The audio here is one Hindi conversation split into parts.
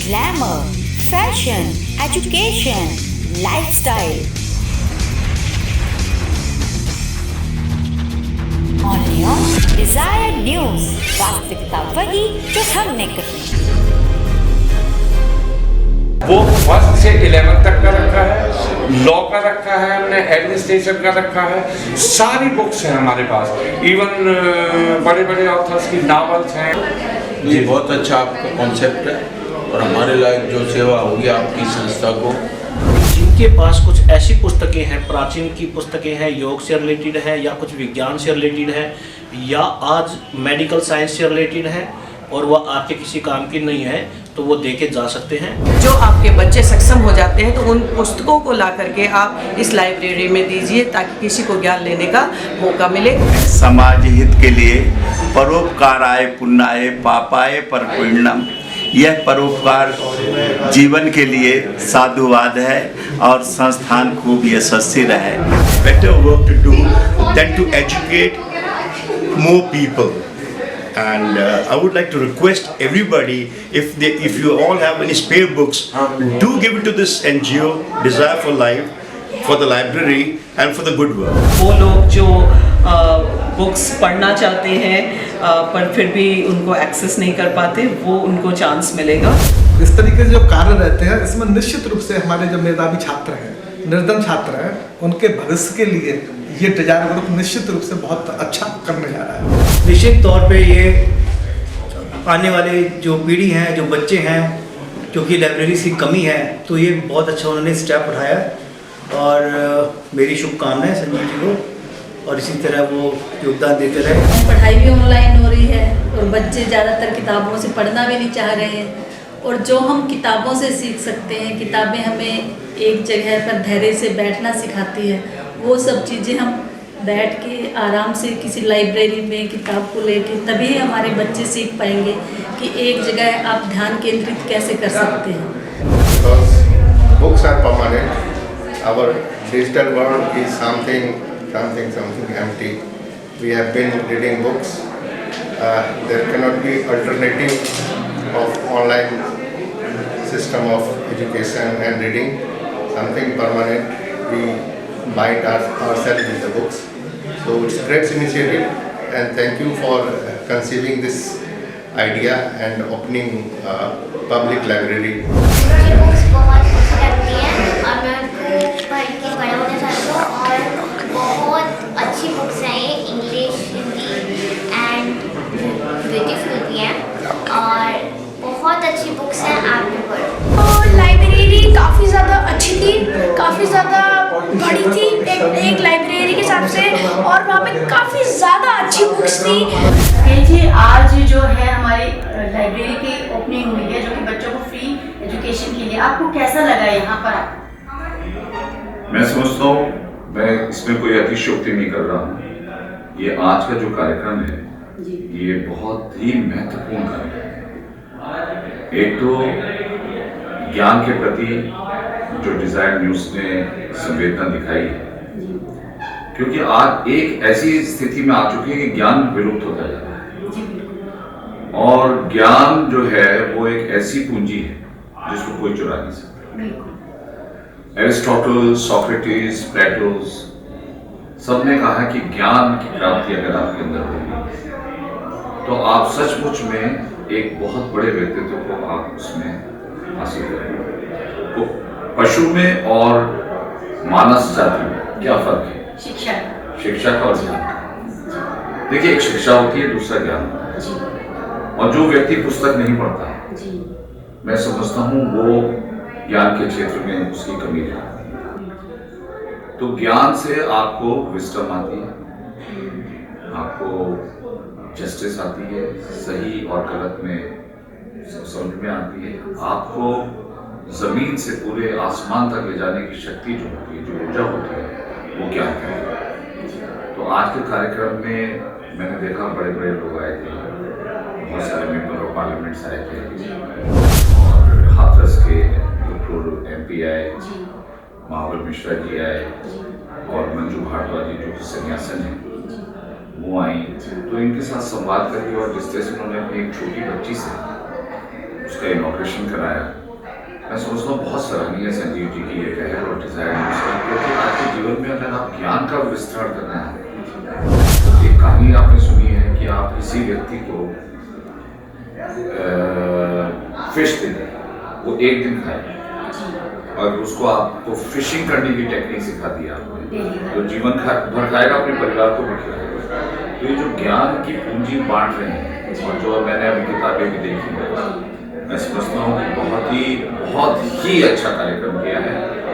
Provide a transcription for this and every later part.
glamour, fashion, education, lifestyle. Only on Desire News. वास्तविकता वही जो हमने कही। वो 1st से 11th तक का रखा है, लॉ का रखा है, हमने एडमिनिस्ट्रेशन का रखा है, सारी बुक्स हैं हमारे पास। इवन बड़े बड़े ऑथर्स की नॉवेल्स हैं। जी बहुत अच्छा आपका कॉन्सेप्ट है और हमारे लायक जो सेवा होगी आपकी संस्था को। जिनके पास कुछ ऐसी पुस्तकें हैं, प्राचीन की पुस्तकें हैं, योग से रिलेटेड है या कुछ विज्ञान से रिलेटेड है या आज मेडिकल साइंस से रिलेटेड है और वह आपके किसी काम की नहीं है, तो वो देके जा सकते हैं। जो आपके बच्चे सक्षम हो जाते हैं तो उन पुस्तकों को ला करके आप इस लाइब्रेरी में दीजिए ताकि किसी को ज्ञान लेने का मौका मिले। समाज हित के लिए परोपकाराय पुण्याय पापाय परपुण्यम, यह परोपकार जीवन के लिए साधुवाद है और संस्थान खूब यशस्वी रहे। Better work to do than to educate more people. And I would like to request everybody, if you all have any spare books, do give it to this NGO Desire for Life, for the library and for the good work. वो लोग जो बुक्स पढ़ना चाहते हैं पर फिर भी उनको एक्सेस नहीं कर पाते, वो उनको चांस मिलेगा। इस तरीके से जो कार्य रहते हैं इसमें निश्चित रूप से हमारे जो मेधावी छात्र हैं, निर्धन छात्र हैं, उनके भविष्य के लिए ये डिजायर ग्रुप निश्चित रूप से बहुत अच्छा करने जा रहा है। निश्चित तौर पे ये आने वाले जो पीढ़ी हैं, जो बच्चे हैं, क्योंकि लाइब्रेरी की कमी है, तो ये बहुत अच्छा उन्होंने स्टेप उठाया और मेरी शुभकामनाएं संजीव जी को और इसी तरह वो योगदान देते रहे। पढ़ाई भी ऑनलाइन हो रही है और बच्चे ज़्यादातर किताबों से पढ़ना भी नहीं चाह रहे हैं और जो हम किताबों से सीख सकते हैं, किताबें हमें एक जगह पर धैर्य से बैठना सिखाती है, वो सब चीज़ें हम बैठ के आराम से किसी लाइब्रेरी में किताब को लेके तभी हमारे बच्चे सीख पाएंगे कि एक जगह आप ध्यान केंद्रित कैसे कर सकते हैं। Because books are permanent. Our digital world is something empty. We have been reading books. There cannot be alternative of online system of education and reading. Something permanent. We bind ourselves with the books. So it's a great initiative and thank you for conceiving this idea and opening public library. मुझे बुक्स बहुत अच्छी लगती हैं और मैं उनको पढ़ के बड़ा होना चाहती हूँ और बहुत अच्छी बुक्स हैं ये, इंग्लिश, हिंदी एंड ब्यूटीफुल भी हैं और बहुत अच्छी बुक्स हैं, आप भी पढ़ो। तो लाइब्रेरी काफ़ी ज़्यादा अच्छी थी, काफ़ी ज़्यादा बड़ी थी एक लाइब्रेरी के हिसाब से और वहाँ पे काफ़ी ज़्यादा अच्छी बुक्स थी। जी आज जो है हमारी लाइब्रेरी की ओपनिंग हुई है जो कि बच्चों को फ्री एजुकेशन के लिए, आपको कैसा लगा यहाँ पर? मैं समझता हूँ मैं इसमें कोई अतिशयोक्ति नहीं कर रहा हूँ। ये आज का जो कार्यक्रम है ये बहुत ही महत्वपूर्ण कार्यक्रम है। एक तो ज्ञान के प्रति जो डिजायर न्यूज़ ने संवेदना दिखाई है, क्योंकि आज एक ऐसी स्थिति में आ चुकी है कि ज्ञान विलुप्त होता जा रहा है और ज्ञान जो है वो एक ऐसी पूंजी है जिसको कोई चुरा नहीं सकता। एरिस्टोटल, सोक्रेटिस, प्लेटो सब ने कहा है कि ज्ञान की प्राप्ति अगर आपके अंदर होगी तो आप सचमुच में एक बहुत बड़े व्यक्तित्व को आप उसमें हासिल करेंगे। तो पशु में और मानस जाति में क्या फर्क है? शिक्षा का और ज्ञान। देखिए, एक शिक्षा होती है, दूसरा ज्ञान होता है और जो व्यक्ति पुस्तक नहीं पढ़ता है, मैं समझता हूँ वो ज्ञान के क्षेत्र में उसकी कमी है। तो ज्ञान से आपको विस्डम आती है, आपको जस्टिस आती है, सही और गलत में समझ में आती है, आपको जमीन से पूरे आसमान तक ले जाने की शक्ति जो होती है, जो ऊर्जा होती है, वो ज्ञान है। तो आज के कार्यक्रम में मैंने देखा बड़े बड़े लोग आए थे, बहुत सारे मेंबर ऑफ पार्लियामेंट्स आए थे और हाथरस के डॉक्टर MP आए, महाबल मिश्रा जी आए और मंजू भारद्वाज जी जो सन्यासन है वो आई। तो इनके साथ संवाद करके और जिस तरह से उन्होंने अपनी एक छोटी बच्ची से उसका इनॉग्रेशन कराया। मैं समझता हूँ बहुत सराहनीय संजीव जी की ये पहल और डिजायर, क्योंकि आज के जीवन में अगर आप ज्ञान का विस्तार करना है, तो एक कहानी आपने सुनी है कि आप किसी व्यक्ति को फिश दें, वो एक दिन खाए और उसको आपको फिशिंग करने की टेक्निक सिखा दी आपने, जो जीवन भर खाएगा, अपने परिवार को भी खिलाएगा। तो ये जो ज्ञान की पूंजी बांट रहे हैं और जो मैंने अभी किताबें भी देखी है, मैं समझता हूँ कि बहुत ही अच्छा कार्यक्रम किया है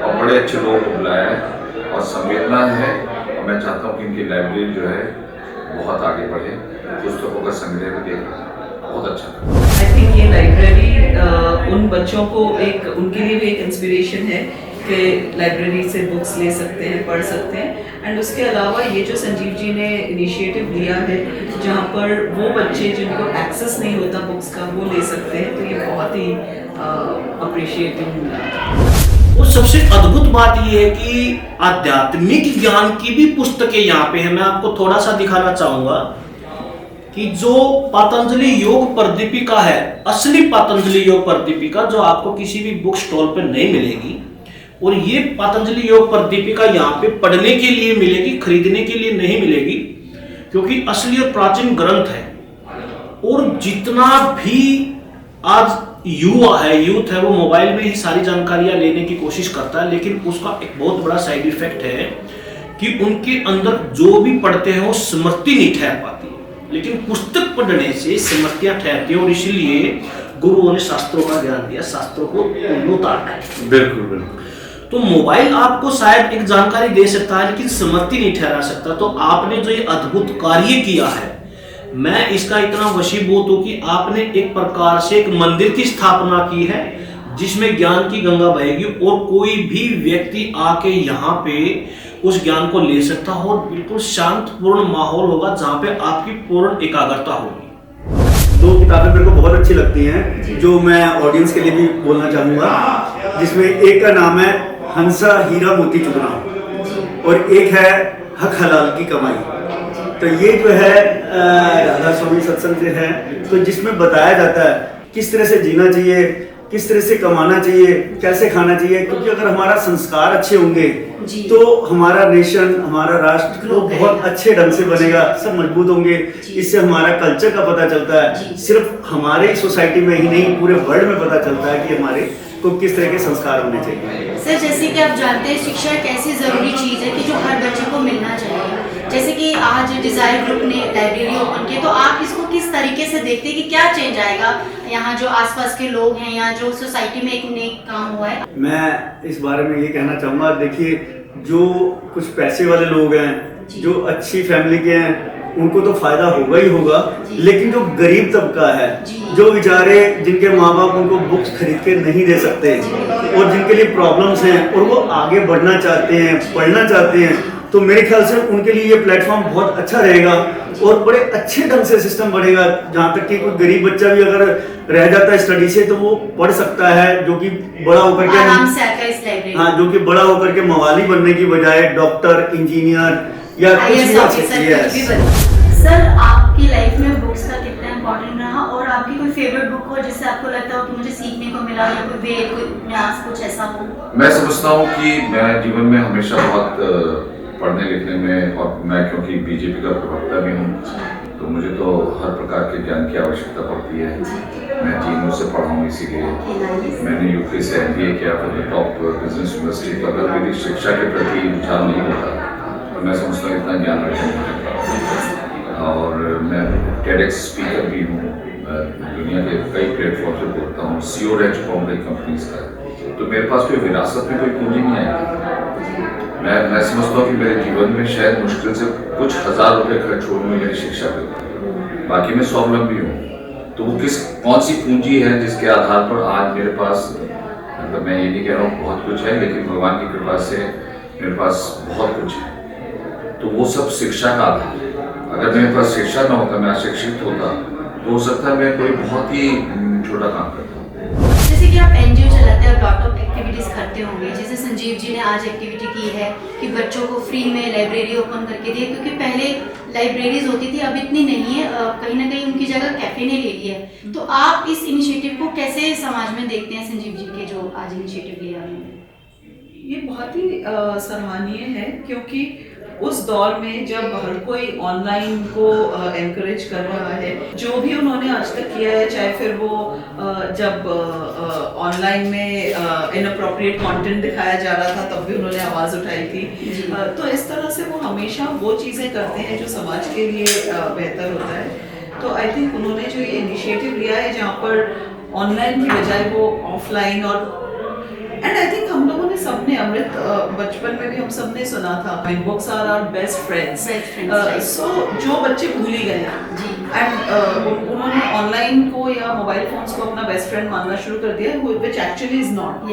और बड़े अच्छे लोगों को बुलाया है और संवेदना है। और मैं चाहता हूँ कि इनकी लाइब्रेरी जो है बहुत आगे बढ़े, पुस्तकों का संग्रह भी देखें, बहुत अच्छा। आई थिंक ये लाइब्रेरी उन बच्चों को एक, उनके लिए भी एक इंस्पिरेशन है कि लाइब्रेरी से बुक्स ले सकते हैं, पढ़ सकते हैं। एंड उसके अलावा ये जो संजीव जी ने इनिशिएटिव लिया है, जहाँ पर वो बच्चे जिनको एक्सेस नहीं होता बुक्स का, वो ले सकते हैं, तो ये बहुत ही अप्रिशिएटिंग। और सबसे अद्भुत बात ये है कि आध्यात्मिक ज्ञान की भी पुस्तकें यहाँ पे है। मैं आपको थोड़ा सा दिखाना चाहूँगा कि जो पतंजलि योग प्रदीपिका है, असली पतंजलि योग प्रदीपिका, जो आपको किसी भी बुक स्टॉल पे नहीं मिलेगी, और ये पतंजलि योग प्रदीपिका यहाँ पे पढ़ने के लिए मिलेगी, खरीदने के लिए नहीं मिलेगी, क्योंकि असली और प्राचीन ग्रंथ है। और जितना भी आज यूथ है वो मोबाइल में ही सारी जानकारियां लेने की कोशिश करता है, लेकिन उसका एक बहुत बड़ा साइड इफेक्ट है कि उनके अंदर जो भी पढ़ते हैं वो स्मृति नहीं ठहर पाती, लेकिन पुस्तक पढ़ने से स्मृतियां ठहरती है। और इसीलिए गुरुओं ने शास्त्रों का ज्ञान दिया, शास्त्रों को उतारना है। बिल्कुल। तो मोबाइल आपको शायद एक जानकारी दे सकता है, लेकिन स्मृति नहीं ठहरा सकता। तो आपने जो ये अद्भुत कार्य किया है, मैं इसका इतना वशीभूत हूं कि आपने एक प्रकार से एक मंदिर की स्थापना की है, जिसमें ज्ञान की गंगा बहेगी और कोई भी व्यक्ति आके यहाँ पे उस ज्ञान को ले सकता हो, और बिल्कुल शांतपूर्ण माहौल होगा जहाँ पे आपकी पूर्ण एकाग्रता होगी। दो किताबें मेरे को बहुत अच्छी लगती हैं, जो मैं ऑडियंस के लिए भी बोलना चाहूँगा, जिसमें एक का नाम है हंसा हीरा मोती चुगना और एक है हक हलाल की कमाई। तो ये जो है राधा स्वामी सत्संग से है, तो जिसमें बताया जाता है किस तरह से जीना चाहिए, किस तरह से कमाना चाहिए, कैसे खाना चाहिए, क्योंकि अगर हमारा संस्कार अच्छे होंगे तो हमारा नेशन, हमारा राष्ट्र तो बहुत अच्छे ढंग से बनेगा, सब मजबूत होंगे। इससे हमारा कल्चर का पता चलता है, सिर्फ हमारे ही सोसाइटी में ही नहीं पूरे वर्ल्ड में पता चलता है कि हमारे को किस तरह के संस्कार होने चाहिए। सर, जैसे कि आप जानते हैं शिक्षा एक ऐसी ज़रूरी चीज़ है कि जो हर बच्चे को मिलना चाहिए। जैसे कि आज डिज़ायर ग्रुप ने लाइब्रेरी ओपन की, तो आप इसको किस तरीके से देखते हैं कि क्या चेंज आएगा यहाँ जो आसपास के लोग हैं या जो सोसाइटी में एक नेक काम हुआ है? मैं इस बारे में ये कहना चाहूँगा, देखिए जो कुछ पैसे वाले लोग हैं, जो अच्छी फैमिली के हैं, उनको तो फायदा होगा ही होगा, लेकिन जो गरीब तबका है, जो बेचारे जिनके माँ बाप उनको बुक्स खरीद के नहीं दे सकते और जिनके लिए प्रॉब्लम्स हैं और वो आगे बढ़ना चाहते हैं, पढ़ना चाहते हैं, तो मेरे ख्याल से उनके लिए ये प्लेटफॉर्म बहुत अच्छा रहेगा और बड़े अच्छे ढंग से सिस्टम बढ़ेगा, जहाँ तक कि कोई गरीब बच्चा भी अगर रह जाता है स्टडी से तो वो पढ़ सकता है, जो कि बड़ा होकर के आराम से आकर इस लाइब्रेरी, हाँ, जो कि बड़ा होकर के मवाली बनने की बजाय डॉक्टर, इंजीनियर या कुछ भी हो सकती है। सर, आपकी लाइफ में बुक्स का कितना इम्पोर्टेंट रहा और आपकी कोई फेवरेट बुक हो जिससे आपको लगता हो कि मुझे सीखने को मिला, या कोई वेद, कोई उपन्यास, कुछ ऐसा हो? मैं समझता हूँ कि मैं जीवन में हमेशा बहुत पढ़ने लिखने में, और मैं क्योंकि बीजेपी का प्रवक्ता भी हूँ, तो मुझे तो हर प्रकार के ज्ञान की आवश्यकता पड़ती है। मैं जीनू से पढ़ा हूँ, इसीलिए मैंने यूके से MBA किया, फिर टॉप बिजनेस यूनिवर्सिटी। तो अगर मेरी शिक्षा के प्रति रुझान नहीं होता तो मैं समझता हूँ इतना ज्ञान अर्जन नहीं कर पाता। और मैं TEDx स्पीकर भी हूँ, दुनिया के कई प्लेटफॉर्म पे बोलता हूँ, CEO रह चुका हूँ कई कंपनीज का। तो मेरे पास कोई विरासत में कोई पूंजी नहीं आएगी। मैं समझता हूँ कि मेरे जीवन में शायद मुश्किल से कुछ हजार रुपए खर्च होने में मेरी शिक्षा पे, बाकी मैं स्वावलंबी हूँ। तो वो कौन सी पूंजी है जिसके आधार पर आज मेरे पास, मतलब मैं ये नहीं कह रहा हूँ बहुत कुछ है, लेकिन भगवान की कृपा से मेरे पास बहुत कुछ है। तो वो सब शिक्षा का आधार है। अगर मेरे पास शिक्षा न होता, मैं अशिक्षित होता, तो हो सकता है मैं कोई बहुत ही छोटा काम करता हूँ। जैसे कि आप NGO चलाते हैं, लॉट ऑफ एक्टिविटीज़ करते होंगे, जैसे संजीव जी ने आज एक्टिविटी की है कि बच्चों को फ्री में लाइब्रेरी ओपन करके दी, क्योंकि पहले लाइब्रेरीज होती थी, अब इतनी नहीं है, कहीं ना कहीं उनकी जगह कैफे ने ले ली है। तो आप इस इनिशिएटिव को कैसे समाज में देखते हैं, संजीव जी के जो आज इनिशिएटिव लिया उन्होंने? ये बहुत ही सराहनीय है, क्योंकि उस दौर में जब हर कोई ऑनलाइन को एनकरेज कर रहा है, जो भी उन्होंने आज तक किया है, चाहे फिर वो जब ऑनलाइन में इनअप्रोप्रिएट कंटेंट दिखाया जा रहा था तब भी उन्होंने आवाज़ उठाई थी, तो इस तरह से वो हमेशा वो चीज़ें करते हैं जो समाज के लिए बेहतर होता है। तो आई थिंक उन्होंने जो ये इनिशिएटिव लिया है जहाँ पर ऑनलाइन की बजाय वो ऑफलाइन, और एंड आई थिंक हम लोगों ने सबने, अमृत बचपन में भी हम सबने सुना था, books are our best friends, so जो बच्चे भूल ही गए एंड उन्होंने ऑनलाइन को या मोबाइल फोन्स को अपना बेस्ट फ्रेंड मानना शुरू कर दिया, व्हिच एक्चुअली इज नॉट।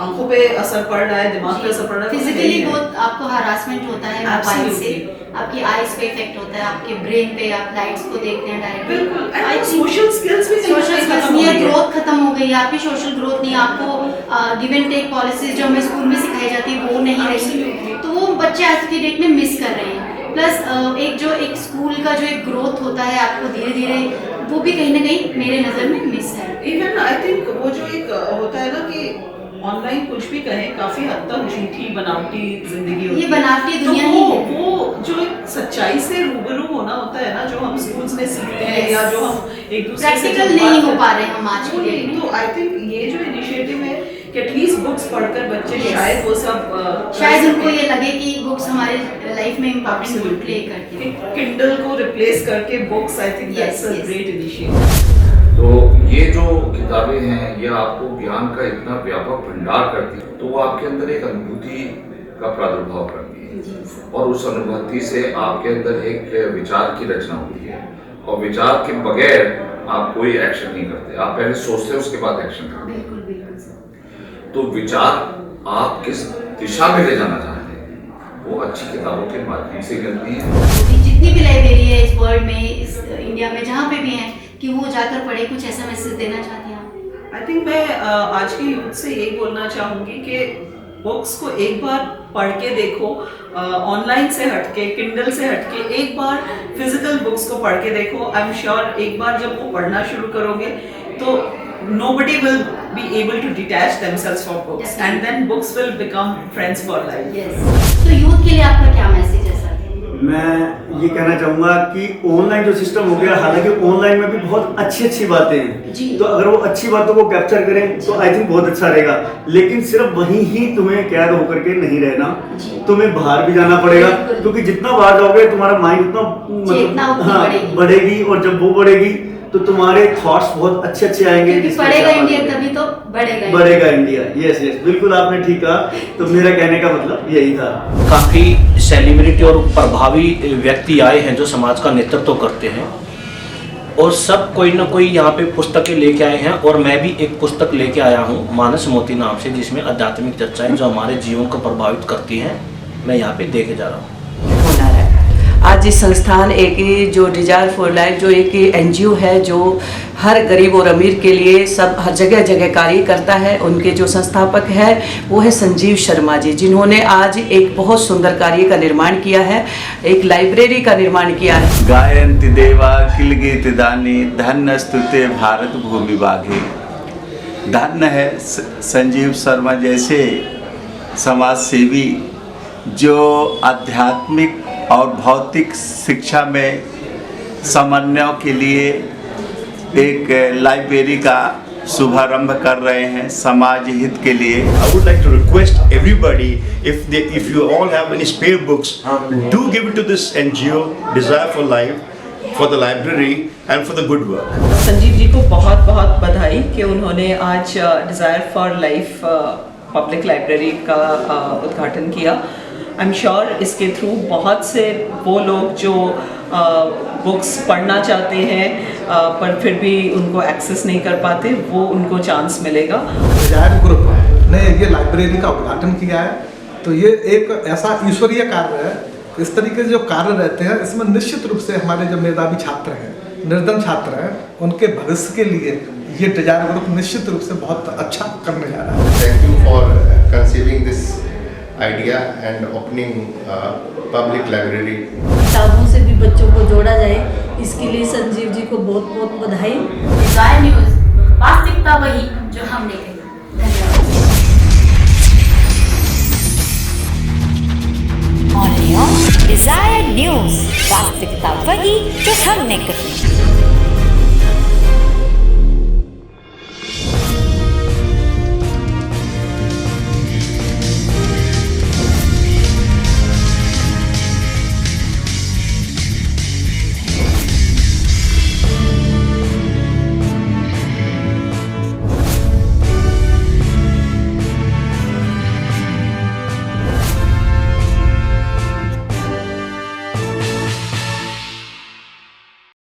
आंखों पे असर पड़ रहा है, दिमाग पे असर पड़ रहा है, फिजिकली बहुत आपको हरासमेंट होता है मोबाइल से, आपकी आईज पे इफेक्ट होता है, आपके ब्रेन पे, आप लाइट्स को देखते हैं डायरेक्टली, सोशल स्किल्स भी, सोशल स्किल्स नहीं है, ग्रोथ खत्म हो गई है आपकी, सोशल ग्रोथ नहीं, आपको गिव एंड टेक पॉलिसीज जो हमें स्कूल में सिखाई जाती है वो नहीं रही, तो वो बच्चे आज की डेट में मिस कर रहे हैं। प्लस एक जो एक स्कूल का जो एक ग्रोथ होता है आपको धीरे धीरे, वो भी कहीं ना कहीं मेरे नज़र में मिस है। इवन आई थिंक वो जो एक होता है ना कि ऑनलाइन कुछ भी कहें, काफी हद तक झूठी बनावटी जिंदगी होती है, ये बनावटी दुनिया तो ही है। वो जो एक सच्चाई से रूबरू होना होता है ना, जो हम स्कूल्स में सीखते हैं या जो हम एक दूसरे से प्रैक्टिकल नहीं हो पा रहे हम आज के डेट में। तो आई थिंक ये जो इनिशिएटिव है कि एटलीस्ट बुक्स पढ़कर बच्चे शायद वो सब शायद उनको ये लगे कि बुक्स हमारे लाइफ में इम्पोर्टेंट रोल प्ले करती है, किंडल को रिप्लेस करके books, I think that's a great initiative. तो ये जो किताबें हैं ये आपको ज्ञान का इतना व्यापक भंडार करती है, तो वो आपके अंदर एक अनुभूति का प्रादुर्भाव करती है, और उस अनुभूति से आपके अंदर एक विचार की रचना होती है, और विचार के बगैर आप कोई एक्शन नहीं करते, आप पहले सोचते हैं उसके बाद एक्शन करते हैं। तो विचार आप किस दिशा में ले जाना चाहते हैं वो अच्छी किताबों के माध्यम से मिलती है। जितनी भी लाइब्रेरी है इस वर्ल्ड में, इस इंडिया में, जहाँ पे भी हैं, कि वो जाकर पढ़े, कुछ ऐसा मैसेज देना चाहती हैं? आई थिंक मैं आज के यूथ से यही बोलना चाहूँगी कि बुक्स को एक बार पढ़ के देखो, ऑनलाइन से हटके, किंडल से हटके, एक बार फिजिकल बुक्स को पढ़ के देखो। आई एम श्योर एक बार जब वो पढ़ना शुरू करोगे तो nobody will be able to detach themselves from books, and then books will become friends for life. Yes. तो यूथ के लिए आपका क्या मैसेज है सर? मैं ये कहना चाहूँगा कि ऑनलाइन जो सिस्टम हो गया, हालांकि ऑनलाइन में भी बहुत अच्छी बातें हैं, तो अगर वो अच्छी बातों को कैप्चर करें तो आई थिंक बहुत अच्छा रहेगा, लेकिन सिर्फ वहीं ही तुम्हें कैद होकर के नहीं रहना, तुम्हें बाहर भी जाना पड़ेगा, क्योंकि जितना बाहर जाओगे तुम्हारा माइंड उतना मतलब बढ़ेगी, और जब वो बढ़ेगी तो तुम्हारे थॉट्स बहुत अच्छे आएंगे, बढ़ेगा इंडिया तभी तो बढ़ेगा इंडिया। यस बिल्कुल आपने ठीक कहा, तो मेरा कहने का मतलब यही था। काफ़ी सेलिब्रिटी और प्रभावी व्यक्ति आए हैं जो समाज का नेतृत्व करते हैं, और सब कोई ना कोई यहाँ पे पुस्तकें लेके आए हैं, और मैं भी एक पुस्तक लेके आया हूँ मानस मोती नाम से, जिसमें आध्यात्मिक चर्चाएं जो हमारे जीवन को प्रभावित करती हैं, मैं यहाँ पे देके जा रहा हूँ। आज इस संस्थान एक जो डिजायर फॉर लाइफ जो एक एनजीओ है जो हर गरीब और अमीर के लिए सब हर जगह कार्य करता है, उनके जो संस्थापक है वो है संजीव शर्मा जी, जिन्होंने आज एक बहुत सुंदर कार्य का निर्माण किया है, एक लाइब्रेरी का निर्माण किया है। गायन्ति देवा किल गीत दानी धन्य स्तुते भारत भूमि बाघे। धन्य है संजीव शर्मा जैसे समाज सेवी जो आध्यात्मिक और भौतिक शिक्षा में समन्वय के लिए एक लाइब्रेरी का शुभारंभ कर रहे हैं समाज हित के लिए। I would like to request everybody, if you all have any spare books, do give it to this NGO Desire for Life for the library and for the good work. Sanjeev ji को बहुत बहुत बधाई कि उन्होंने आज desire for life public library का उद्घाटन किया। आई एम श्योर इसके थ्रू बहुत से वो लोग जो बुक्स पढ़ना चाहते हैं पर फिर भी उनको एक्सेस नहीं कर पाते, वो उनको चांस मिलेगा। डिजायर ग्रुप ने ये लाइब्रेरी का उद्घाटन किया है, तो ये एक ऐसा ईश्वरीय कार्य है। इस तरीके से जो कार्य रहते हैं इसमें निश्चित रूप से हमारे जो मेधावी छात्र हैं, निर्धन छात्र हैं, उनके भविष्य के लिए ये डिजायर ग्रुप निश्चित रूप से बहुत अच्छा करने जा रहा है। Thank you conceiving this idea and opening public library. किताबों से भी बच्चों को जोड़ा जाए, इसके लिए संजीव जी को बहुत बहुत बधाई। डिजायर न्यूज़, वास्तविकता वही जो हमने कही। Only on Desire News, वास्तविकता वही जो हमने कही।